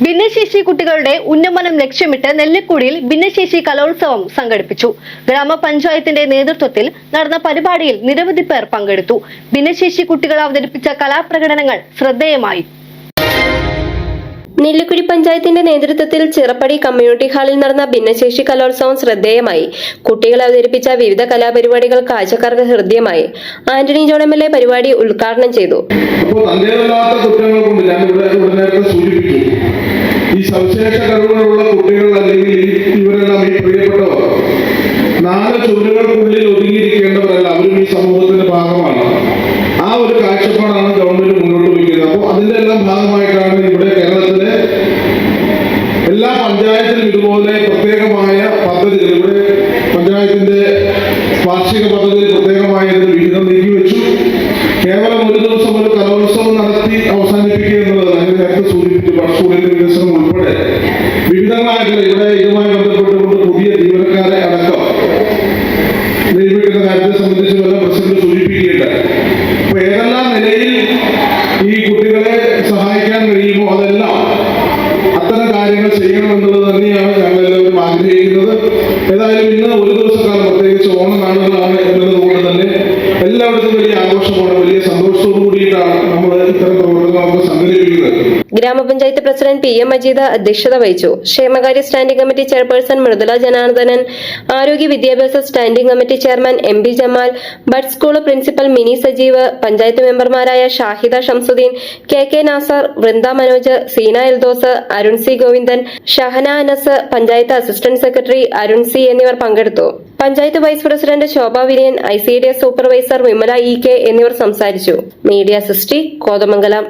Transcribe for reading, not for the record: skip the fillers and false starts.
ഭിന്നശേഷി കുട്ടികളുടെ ഉന്നമനം ലക്ഷ്യമിട്ട് നെല്ലിക്കുടിയിൽ ഭിന്നശേഷി കലോത്സവം സംഘടിപ്പിച്ചു. ഗ്രാമപഞ്ചായത്തിന്റെ നേതൃത്വത്തിൽ നടന്ന പരിപാടിയിൽ നിരവധി പേർ പങ്കെടുത്തു. ഭിന്നശേഷി കുട്ടികൾ അവതരിപ്പിച്ച കലാപ്രകടനങ്ങൾ ശ്രദ്ധേയമായി. നെല്ലിക്കുഴി പഞ്ചായത്തിന്റെ നേതൃത്വത്തിൽ ചിറപ്പടി കമ്മ്യൂണിറ്റി ഹാളിൽ നടന്ന ഭിന്നശേഷി കലോത്സവം ശ്രദ്ധേയമായി. കുട്ടികൾ അവതരിപ്പിച്ച വിവിധ കലാപരിപാടികൾ കാഴ്ചക്കാർക്ക് ഹൃദ്യമായി. ആന്റണി ജോൺ MLA പരിപാടി ഉദ്ഘാടനം ചെയ്തു. ഈ സവിശേഷ കഴിവുകളുള്ള കുട്ടികൾ അല്ലെങ്കിൽ ഇവരെല്ലാം ഈ പ്രിയപ്പെട്ടവർ 4 ചുവരുകൾക്കുള്ളിൽ ഒതുങ്ങിയിരിക്കേണ്ടവരല്ല, അവരും ഈ സമൂഹത്തിന്റെ ഭാഗമാണ്. ആ ഒരു കാഴ്ചപ്പാടാണ് ഗവൺമെന്റ് മുന്നോട്ട് വയ്ക്കുന്നത്. അപ്പോൾ അതിന്റെ എല്ലാം ഭാഗമായിട്ടാണ് ഇവിടെ കേരളത്തിലെ എല്ലാ പഞ്ചായത്തിലും ഇതുപോലെ പ്രത്യേകമായ പദ്ധതികൾ, ഇവിടെ പഞ്ചായത്തിന്റെ വാർഷിക പദ്ധതിയിൽ പ്രത്യേകമായ വിഹിതം നീക്കിവെച്ചു. കേവലം ഒരു ദിവസം ഒരു കലോത്സവം നടത്തി അവസാനിപ്പിക്കുക എന്നുള്ളത് അതിന് നേരത്തെ സൂചിപ്പിച്ചു. സ്കൂളിന്റെ വികസനം ഉൾപ്പെടെ വിവിധങ്ങളായിട്ടുള്ള ഇവിടെ ഇതുമായി ബന്ധപ്പെട്ടുകൊണ്ട് പുതിയ ജീവനക്കാരെ അടക്കം നിയമിക്കുന്ന കാര്യത്തെ സംബന്ധിച്ച് വല്ല പ്രസിഡന്റ് സൂചിപ്പിക്കുകയില്ല. അപ്പൊ ഏതെല്ലാം നിലയിൽ ഈ കുട്ടികളെ സഹായിക്കാൻ കഴിയുമോ അതെല്ലാം അത്തരം കാര്യങ്ങൾ ചെയ്യണമെന്നുള്ളത് തന്നെയാണ് ഞങ്ങൾ എല്ലാവരും ആഗ്രഹിക്കുന്നത്. ഏതായാലും ഇന്ന് ഒരു ദിവസക്കാലം പ്രത്യേകിച്ച് ഓണനാളുകളാണ് എന്നതുകൊണ്ട് തന്നെ എല്ലായിടത്തും വലിയ ആഘോഷമാണ്, വലിയ സന്തോഷത്തോടു കൂടിയിട്ടാണ് നമ്മൾ ഇത്തരം പ്രവർത്തനങ്ങൾ സംഘടിപ്പിക്കുന്നത്. ഗ്രാമപഞ്ചായത്ത് പ്രസിഡന്റ് PM മജീദ് അധ്യക്ഷത വഹിച്ചു. ക്ഷേമകാര്യ standing committee chairperson Mridula Janardhanan, ആരോഗ്യ വിദ്യാഭ്യാസ standing committee chairman MB Jamal, bud school principal Mini Sajeev, panchayat മെമ്പർമാരായ Shahida Shamsuddin, KK Nasar, Vrinda Manoj, Seena Eldhose, Arun C Govindan, Shahana Anas, panchayat assistant secretary Arun C എന്നിവർ പങ്കെടുത്തു. Panchayat vice president Shobha Vinayan, ICDS supervisor Vimala EK എന്നിവർ സംസാരിച്ചു. മീഡിയ സൃഷ്ടി കോതമംഗലം.